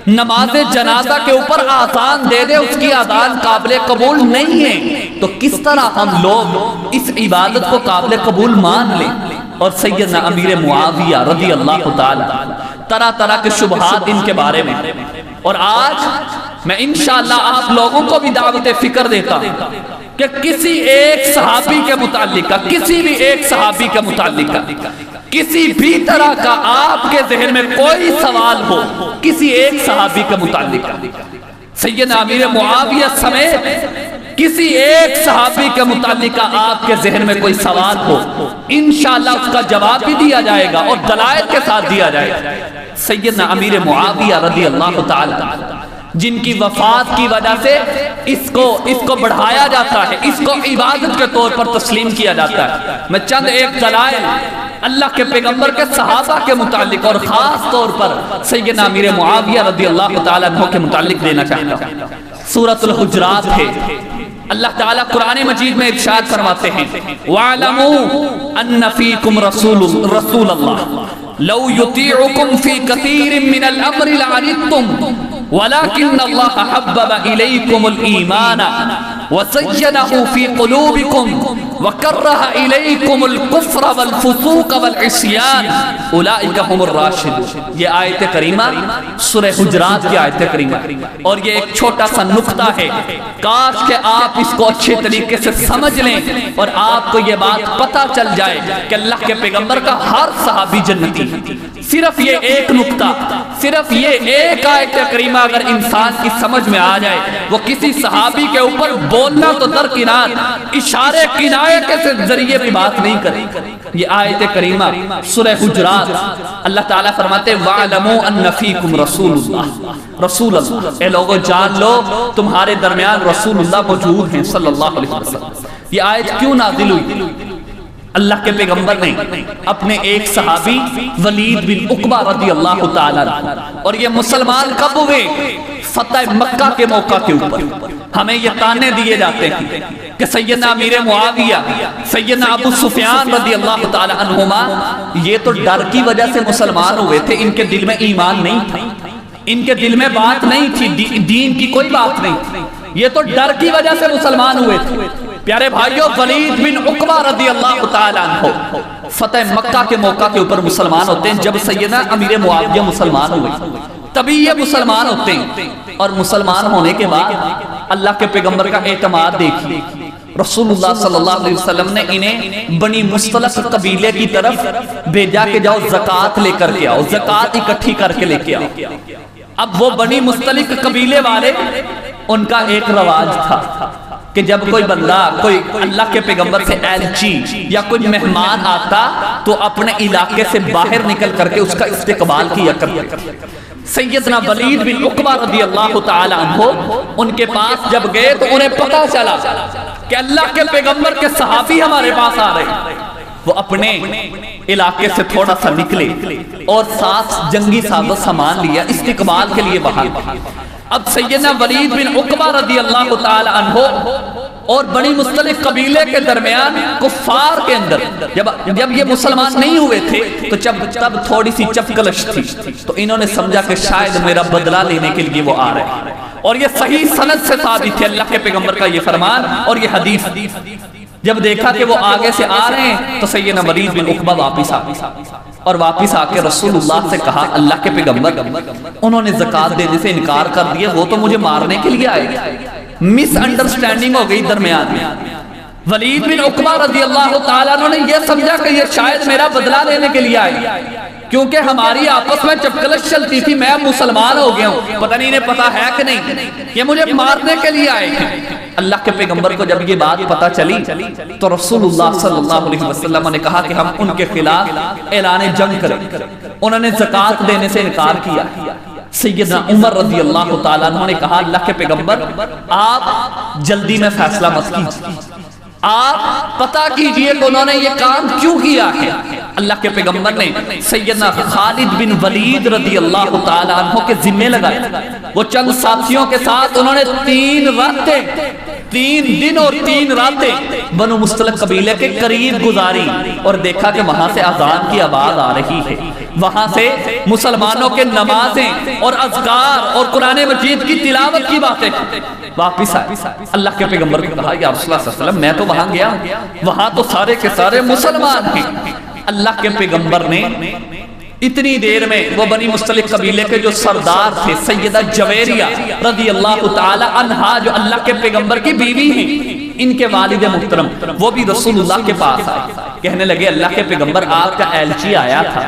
نماز جنازہ کے اوپر آذان دے دے، اس کی آذان قابل قبول نہیں ہے، تو کس طرح ہم لوگ اس عبادت کو قابل قبول مان لیں؟ اور سیدنا امیر معاویہ رضی اللہ تعالی طرح طرح کے شبہات ان کے بارے میں، اور آج میں انشاءاللہ آپ لوگوں کو بھی دعوت فکر دیتا ہوں کہ کسی ایک صحابی کے متعلقہ، کسی بھی ایک صحابی کے متعلقہ کسی بھی طرح کا آپ کے ذہن میں کوئی سوال ہو کسی ایک صحابی کے متعلقہ، سیدنا امیر معاویہ سمیت کسی ایک صحابی کے متعلقہ آپ کے ذہن میں کوئی سوال ہو، انشاءاللہ اس کا جواب بھی دیا جائے گا اور دلائل کے ساتھ دیا جائے گا۔ سیدنا امیر معاویہ رضی اللہ تعالی جن کی وفات کی وجہ سے اس کو بڑھایا جاتا ہے، اس کو عبادت کے طور پر تسلیم کیا جاتا ہے، میں چند ایک دلائل اللہ کے پیغمبر کے صحابہ کے متعلق اور خاص طور پر سیدنا امیر معاویہ رضی اللہ تعالی عنہ کے متعلق دینا چاہتا ہوں۔ سورۃ الحجرات ہے، اللہ تعالیٰ قرآن مجید میں ارشاد فرماتے ہیں وَاعْلَمُوا أَنَّ فِيكُمْ رَسُولَ اللَّهِ لَوْ يُطِيعُكُمْ فِي كَثِيرٍ مِّنَ الْأَمْرِ لَعَنِتُّمْ وَلَكِنَّ اللَّهَ حَبَّبَ إِلَيْكُمُ الْإِيمَانَ وَزَيَّنَهُ فِي قُلُوبِكُمْ وَكَرَّهَ إِلَيْكُمُ الْكُفْرَ وَالْفُسُوقَ وَالْعِصْيَانَ أُولَئِكَ هُمُ الرَّاشِدُونَ۔ یہ آیت کریمہ سورہ حجرات کی آیت کریمہ، اور یہ ایک چھوٹا سا نقطہ ہے، کاش کہ آپ اس کو اچھے طریقے سے سمجھ لیں اور آپ کو یہ بات پتہ چل جائے کہ اللہ کے پیغمبر کا ہر صحابی جنتی ہے۔ صرف یہ ایک نقطہ، صرف یہ ایک آیت کریمہ اگر انسان کی سمجھ میں آ جائے، وہ کسی صحابی کے اوپر بولنا تو درکنار، اشارے کنایے کے ذریعے بھی بات نہیں کرے۔ یہ آیت کریمہ سورہ حجرات، اللہ تعالیٰ فرماتے وَاعْلَمُوا أَنَّ فِيكُمْ رَسُولُ اللَّهِ رسول اللہ، اے لوگو جان لو تمہارے درمیان رسول اللہ موجود ہیں صلی اللہ علیہ وسلم۔ یہ آیت کیوں نازل ہوئی؟ اللہ کے پیغمبر نے اپنے ایک صحابی ولید بن عقبہ رضی اللہ تعالیٰ عنہ، اور یہ مسلمان کب ہوئے؟ فتح مکہ کے موقع کے اوپر ہمیں یہ تانے دیے جاتے ہیں کہ سیدنا امیر معاویہ، سیدنا ابو سفیان رضی اللہ تعالیٰ عنہما یہ تو ڈر کی وجہ سے مسلمان ہوئے تھے، ان کے دل میں ایمان نہیں تھا، ان کے دل میں بات نہیں تھی، دین کی کوئی بات نہیں تھی، یہ تو ڈر کی وجہ سے مسلمان ہوئے تھے۔ پیارے بھائیوں، ولید بن عقبہ رضی اللہ تعالیٰ عنہ فتح مکہ کے موقع کے اوپر مسلمان ہوتے ہیں۔ جب سیدنا امیر معاویہ مسلمان ہوئے تبھی یہ مسلمان ہوتے ہیں، اور مسلمان ہونے کے بعد اللہ کے پیغمبر کا اعتماد دیکھیے، رسول اللہ صلی اللہ علیہ وسلم نے انہیں بنی مصطلق قبیلے کی طرف بھیجا کہ جاؤ زکوٰۃ لے کر کے آؤ، زکوٰۃ اکٹھی کر کے لے کے آؤ۔ اب وہ بنی مصطلق قبیلے والے، ان کا ایک رواج تھا کہ جب کوئی بندہ، کوئی اللہ کے پیغمبر سے ایلچی یا کوئی مہمان آتا تو اپنے علاقے سے باہر نکل کر کے اس کا استقبال کیا کرتے۔ سیدنا ولید بن عقبہ رضی اللہ تعالی عنہ ان کے پاس جب گئے تو انہیں پتہ چلا کہ اللہ کے پیغمبر کے صحابی ہمارے پاس آ رہے ہیں۔ وہ اپنے علاقے سے تھوڑا سا نکلے اور ساتھ جنگی ساز و سامان لیا استقبال کے لیے باہر۔ اب سیدنا ولید بن عقبہ رضی اللہ تعالی عنہ اور بنی مصطلق قبیلے کے درمیان کفار کے اندر جب یہ مسلمان نہیں ہوئے تھے تو تب تھوڑی سی چپکلش تھی، تو انہوں نے سمجھا کہ شاید میرا بدلہ لینے کے لیے وہ آ رہے ہیں، اور یہ صحیح سند سے ثابت ہے اللہ کے پیغمبر کا یہ فرمان اور یہ حدیث۔ جب دیکھا کہ وہ آگے سے آ رہے ہیں تو سیدنا ولید بن عقبہ واپس آ اور واپس آ کے رسول اللہ سے کہا اللہ کے پیغمبر انہوں نے زکوٰۃ دینے سے انکار کر دیا، وہ تو مجھے مارنے کے لیے آئے۔ مس انڈرسٹینڈنگ ہو گئی درمیان میں۔ ولید بن عقبہ رضی اللہ تعالیٰ عنہ نے یہ سمجھا کہ یہ شاید میرا بدلہ لینے کے لیے آئے، کیونکہ ہماری آپس میں چپکلش چلتی تھی، میں مسلمان ہو گیا ہوں، پتہ نہیں انہیں پتا ہے کہ نہیں، یہ مجھے مارنے کے لیے آئے ہیں۔ اللہ کے پیغمبر کو جب یہ بات پتا چلی تو رسول اللہ صلی اللہ علیہ وسلم نے کہا کہ ہم ان کے خلاف اعلان جنگ کریں۔ انہوں نے زکوٰۃ دینے سے انکار کیا۔ سیدنا عمر رضی اللہ تعالیٰ عنہ نے کہا اللہ کے پیغمبر آپ جلدی میں فیصلہ مت کیجیے، آپ پتہ کیجئے کہ انہوں نے یہ کام کیوں کیا ہے۔ اللہ کے پیغمبر نے سیدنا خالد بن ولید رضی اللہ تعالیٰ عنہ کے ذمے لگائے۔ وہ چند ساتھیوں کے ساتھ انہوں نے 3 دن اور 3 راتیں بنو مصطلق قبیلے کے قریب گزاری، اور دیکھا کہ وہاں سے اذان کی آواز آ رہی ہے، وہاں سے مسلمانوں کے نمازیں اور اذکار اور قرآن مجید کی تلاوت کی باتیں۔ واپس آئے، اللہ کے پیغمبر نے کہا یا رسول اللہ صلی اللہ علیہ وسلم میں تو وہاں گیا ہوں، وہاں تو سارے کے سارے مسلمان ہیں۔ اللہ کے پیغمبر نے اتنی دیر میں وہ بنی مصطلق قبیلے کے جو سردار تھے سیدہ جویریہ رضی اللہ تعالی عنہا جو اللہ کے پیغمبر کی بیوی ہیں، ان کے والد محترم وہ بھی رسول اللہ کے پاس آئے، کہنے لگے اللہ کے پیغمبر آپ کا ایلچی آیا تھا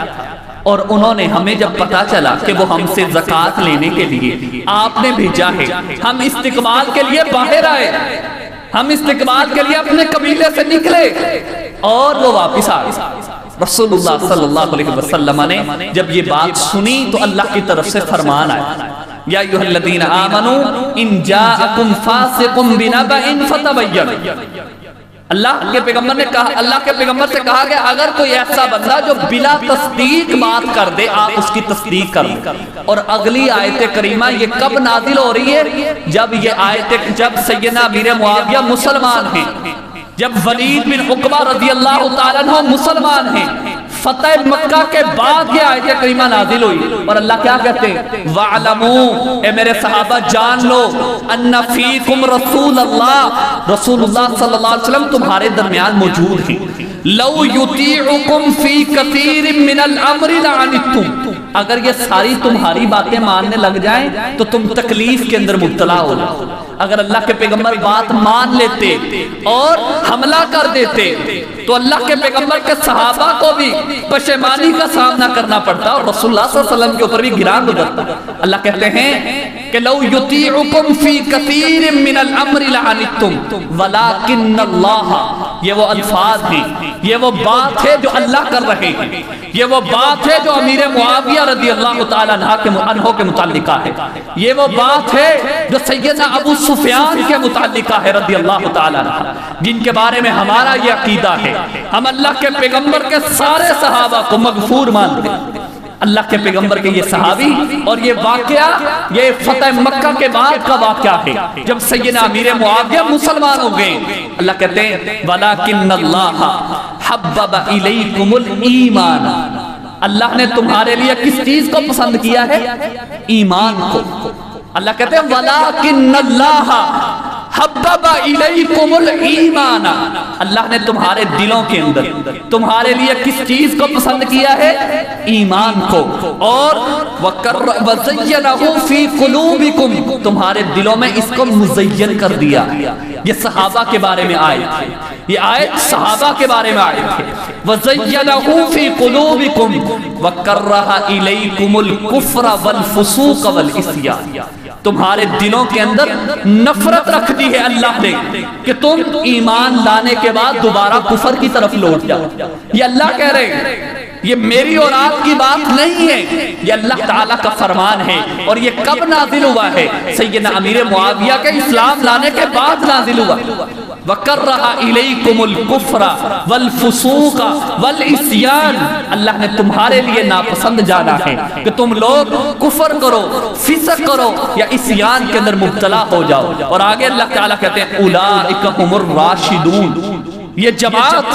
اور انہوں نے ہمیں جب پتا چلا کہ وہ ہم سے زکوٰۃ لینے کے لیے آپ نے بھیجا ہے، ہم استقبال کے لیے باہر آئے، ہم استقبال کے لیے اپنے قبیلے سے نکلے اور وہ واپس آئے۔ رسول اللہ صلی اللہ علیہ وسلم نے جب یہ بات سنی تو اللہ کی طرف سے فرمان آیا یا ایھا الذین آمنوا ان جاءکم فاسق بنبأ فتبینوا۔ اللہ کے پیغمبر نے کہا، اللہ کے پیغمبر سے کہا کہ اگر کوئی ایسا بندہ جو بلا تصدیق بات کر دے آپ اس کی تصدیق کر دیں۔ اور اگلی آیت کریمہ یہ کب نازل ہو رہی ہے؟ جب سیدنا امیر معاویہ مسلمان ہیں، جب ولید بن عقبہ رضی اللہ تعالیٰ عنہ مسلمان ہیں، فتح مکہ کے بعد یہ آیت کریمہ نازل ہوئی، اور اللہ کیا کہتے ہیں وَعْلَمُوا، اے میرے صحابہ جان لو اَنَّ فِيكُمْ رَسُولَ اللَّهِ، رسول اللہ صلی اللہ علیہ وسلم تمہارے درمیان موجود ہیں، لَوْ يُطِيعُكُمْ فِي كَثِيرٍ مِّنَ الْأَمْرِ لَعَنِتُّمْ، اگر یہ ساری تمہاری باتیں ماننے لگ جائیں تو تم تکلیف کے اندر مبتلا ہو جاؤ۔ اگر اللہ کے پیغمبر بات مان لیتے اور حملہ کر دیتے تو اللہ کے پیغمبر کے صحابہ کو بھی پشیمانی کا سامنا کرنا پڑتا اور رسول اللہ صلی اللہ علیہ وسلم کے اوپر بھی گران گزرتا۔ اللہ کہتے ہیں کہ لو یطیعکم فی کثیر من الامر لعنتم ولکن اللہ، یہ وہ الفاظ ہیں، یہ وہ بات ہے جو اللہ کر رہے ہیں، یہ وہ بات ہے جو امیر معاویہ رضی اللہ تعالیٰ عنہ کے متعلقہ ہے، یہ وہ بات ہے جو سیدنا ابو سفیان کے متعلقہ ہے رضی اللہ تعالیٰ عنہ، جن کے بارے میں ہمارا یہ عقیدہ ہے، ہم اللہ کے پیغمبر کے سارے صحابہ کو مغفور مانتے ہیں۔ اللہ کے پیغمبر کے یہ صحابی اور یہ واقعہ یہ فتح مکہ کے بعد کا واقعہ ہے جب سیدنا امیر معاویہ مسلمان ہو گئے۔ اللہ کہتے ہیں وَلَكِنَّ اللَّهَ حَبَّبَ إِلَيْكُمُ الْإِيمَانَ، اللہ نے تمہارے لیے کس چیز کو پسند کیا ہے؟ ایمان کو۔ اللہ کہتے ہیں وَلَكِنَّ اللَّهَ حبب الیکم الایمان، اللہ نے تمہارے دلوں کے اندر تمہارے لیے کس چیز کو پسند کیا ہے؟ ایمان کو، اور وزینہ فی قلوبکم، تمہارے دلوں میں اس کو مزین کر دیا۔ یہ صحابہ کے بارے میں آئے تھے، یہ آیت صحابہ کے بارے میں آئے تھے۔ وزینہ فی قلوبکم وکرہ الیکم الکفر والفسوق والعصیان، تمہارے دلوں کے اندر نفرت رکھ دی ہے اللہ نے کہ تم ایمان لانے کے بعد دوبارہ کفر کی طرف لوٹ جاؤ۔ یہ اللہ کہہ رہے ہیں، یہ میری اور آپ کی بات نہیں ہے، یہ اللہ تعالیٰ کا فرمان ہے۔ اور یہ کب نازل ہوا ہے؟ سیدنا امیر معاویہ کے اسلام لانے کے بعد نازل ہوا۔ وَكَرَّهَ إِلَيْكُمُ الْكُفْرَ وَالْفُسُوقَ وَالْعِصْيَانَ، اللہ نے تمہارے لیے ناپسند جانا ہے کہ تم لوگ کفر کرو، فسق کرو یا عصیان کے اندر مبتلا ہو جاؤ۔ اور آگے اللہ تعالیٰ کہتے ہیں اولئک هم الراشدون، یہ جماعت،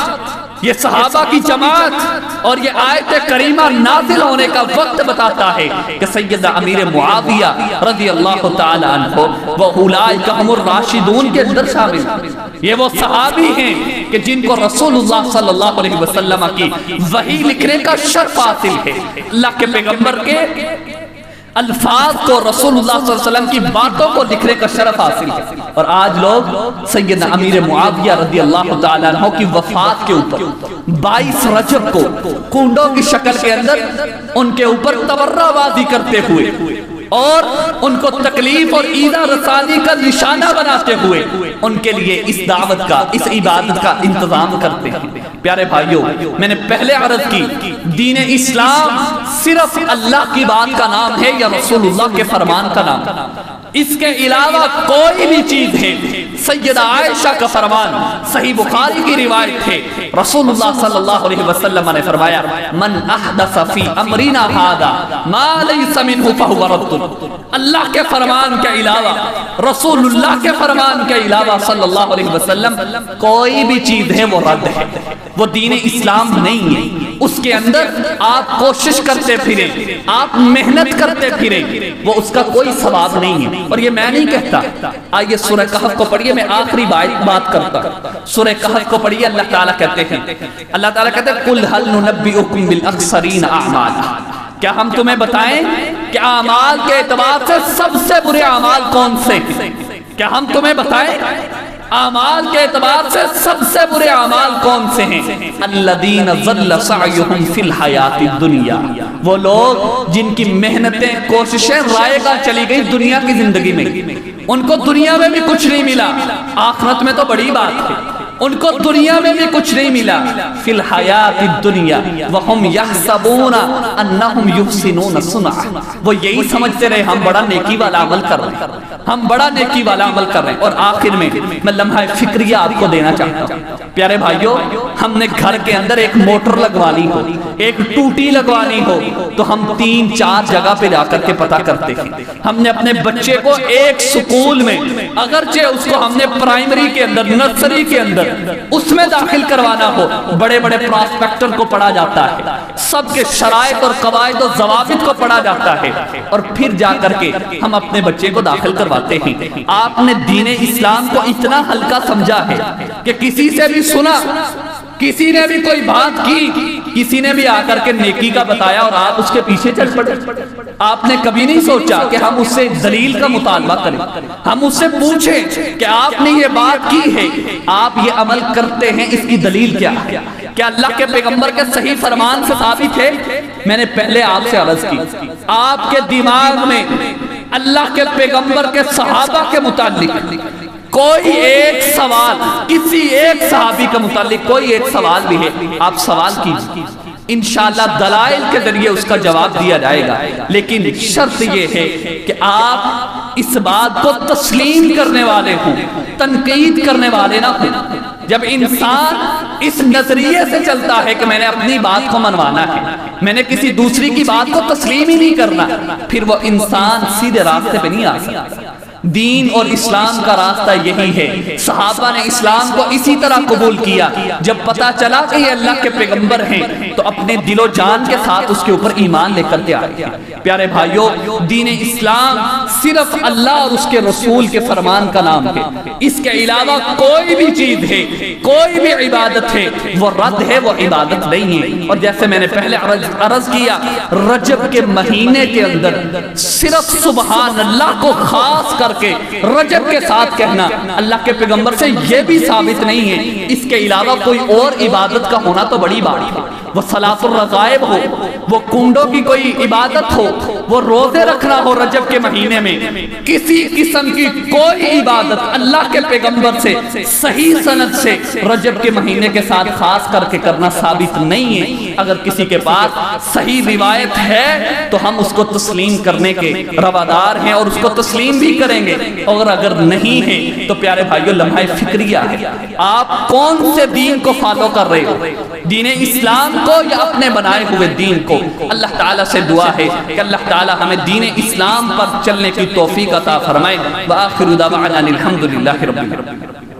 یہ صحابہ کی جماعت اور یہ آیت کریمہ نازل ہونے کا وقت بتاتا ہے کہ سیدنا امیر معاویہ رضی اللہ تعالی عنہ وہ اولئک هم الراشدون کے اندر شامل ہیں۔ یہ وہ صحابی ہیں کہ جن کو رسول اللہ صلی اللہ علیہ وسلم کی وحی لکھنے کا شرف حاصل ہے، اللہ کے پیغمبر کے الفاظ کو، رسول اللہ صلی اللہ علیہ وسلم کی باتوں کو لکھنے کا شرف حاصل ہے۔ اور آج لوگ سیدنا امیر معاویہ رضی اللہ تعالیٰ عنہ کی وفات کے اوپر 22 رجب کو کنڈوں کی شکل کے اندر ان کے اوپر تبرہ بازی کرتے ہوئے اور ان کو تکلیف اور ایذا رسانی کا نشانہ بناتے ہوئے ان کے لیے اس دعوت کا، اس عبادت کا انتظام کرتے ہیں۔ پیارے بھائیوں، میں نے پہلے عرض کی دین اسلام صرف اللہ کی بات کا نام ہے یا رسول اللہ کے فرمان کا نام، اس کے علاوہ کوئی بھی چیز ہے۔ سیدہ عائشہ کا فرمان صحیح بخاری کی روایت ہے، رسول اللہ صلی اللہ علیہ وسلم نے فرمایا من احدث فی امرنا ھذا ما لیس منہ فہو رد۔ اللہ کے فرمان کے علاوہ، رسول اللہ کے فرمان کے علاوہ صلی اللہ علیہ وسلم کوئی بھی چیز ہے وہ رد ہے، وہ دین اسلام نہیں ہے۔ اس کے اندر آپ کوشش کرتے پھریں، آپ محنت کرتے پھریں، وہ اس کا کوئی ثواب نہیں ہے۔ اور یہ میں نہیں کہتا، آئیے سورہ کہف کو پڑھیے، میں آخری بات کرتا ہوں۔ سورہ کہف کو پڑھیے، اللہ تعالیٰ کہتے ہیں، اللہ تعالیٰ کہتے ہیں قُلْ هَلْ نُنَبِّئُكُمْ بِالْأَخْسَرِينَ أَعْمَالًا، کیا ہم تمہیں بتائیں کہ اعمال کے اعتبار سے سب سے برے اعمال کون سے ہیں؟ کیا ہم تمہیں بتائیں اعمال کے اعتبار سے سب سے برے اعمال کون سے ہیں؟ الذین ضل سعیہم فی الحیات الدنیا، وہ لوگ جن کی محنتیں، کوششیں رائے گاہ چلی گئی دنیا کی زندگی میں، ان کو دنیا میں بھی کچھ نہیں ملا، آخرت میں تو بڑی بات ہے، ان کو دنیا میں بھی کچھ نہیں ملا۔ فی الحیات الدنیا وہم یحسبون انہم یحسنون صنعا، وہ یہی سمجھتے رہے ہم بڑا نیکی والا عمل کر رہے ہیں، ہم بڑا نیکی والا عمل کر رہے ہیں۔ اور آخر میں لمحہ فکریہ آپ کو دینا چاہتا ہوں، پیارے بھائیوں، ہم نے گھر کے اندر ایک موٹر لگوانی ہو، ایک ٹوٹی لگوانی ہو، تو ہم 3-4 جگہ پہ جا کر کے پتہ کرتے ہیں۔ ہم نے اپنے بچے کو ایک سکول میں، اگرچہ اس کو ہم نے پرائمری کے اندر، نرسری کے اندر اس میں داخل کروانا ہو، بڑے بڑے پراسپیکٹر کو پڑھا جاتا ہے، سب کے شرائط اور قواعد و ضوابط کو پڑھا جاتا ہے، اور پھر جا کر کے ہم اپنے بچے کو داخل کرواتے ہیں۔ آپ نے دین اسلام کو اتنا ہلکا سمجھا ہے کہ کسی سے بھی سنا، کسی نے بھی کوئی بات کی، کسی نے بھی آ کر کے نیکی کا بتایا اور آپ اس کے پیچھے چل پڑے۔ آپ نے کبھی نہیں سوچا کہ ہم اس سے دلیل کا مطالبہ کریں، ہم اس سے پوچھیں کہ آپ نے یہ بات کی ہے، آپ یہ عمل کرتے ہیں، اس کی دلیل کیا ہے؟ کیا اللہ کے پیغمبر کے صحیح فرمان سے ثابت ہے؟ میں نے پہلے آپ سے عرض کی، آپ کے دماغ میں اللہ کے پیغمبر کے صحابہ کے متعلق کوئی ایک سوال، کسی ایک صحابی کے متعلق کوئی ایک سوال بھی ہے، آپ سوال کیجئے، انشاءاللہ دلائل کے ذریعے اس کا جواب دیا جائے گا۔ لیکن شرط یہ ہے کہ آپ اس بات کو تسلیم کرنے والے ہوں، تنقید کرنے والے نہ ہوں۔ جب انسان اس نظریے سے چلتا ہے کہ میں نے اپنی بات کو منوانا ہے، میں نے کسی دوسری کی بات کو تسلیم ہی نہیں کرنا، پھر وہ انسان سیدھے راستے پہ نہیں آ سکتا۔ دین اور اسلام کا راستہ یہی ہے۔ صحابہ نے اسلام کو اسی طرح قبول کیا، جب پتا چلا کہ یہ اللہ کے پیغمبر ہیں تو اپنے دل و جان کے ساتھ اس کے اوپر ایمان لے کر کے آئے۔ پیارے بھائیوں، دین اسلام صرف اللہ اور اس کے رسول کے فرمان کا نام ہے، اس کے علاوہ کوئی بھی چیز ہے، کوئی بھی عبادت ہے وہ رد ہے، وہ عبادت نہیں ہے۔ اور جیسے میں نے پہلے عرض کیا، رجب کے مہینے کے اندر صرف سبحان اللہ کو خاص کر کے رجب کے ساتھ کہنا اللہ کے پیغمبر سے یہ بھی ثابت نہیں ہے، اس کے علاوہ کوئی اور عبادت کا ہونا تو بڑی بات ہے۔ وہ صلاۃ الرغائب ہو، وہ کنڈوں کی کوئی عبادت ہو، وہ روزے رکھنا ہو رجب کے مہینے میں، کسی قسم کی کوئی عبادت اللہ کے پیغمبر سے صحیح سند سے رجب کے مہینے کے ساتھ خاص کر کے کرنا ثابت نہیں ہے۔ اگر کسی کے پاس صحیح روایت ہے تو ہم اس کو تسلیم کرنے کے روادار ہیں اور اس کو تسلیم بھی کریں گے، اور اگر نہیں ہے تو پیارے بھائیو لمحہ فکریہ ہے، آپ کون سے دین کو فالو کر رہے ہو، دین اسلام کو یا اپنے بنائے ہوئے دین کو؟ اللہ تعالیٰ سے دعا ہے کہ اللہ تعالیٰ ہمیں دین اسلام پر چلنے کی توفیق عطا فرمائے۔ وآخر دعوانا الحمدللہ رب العالمین۔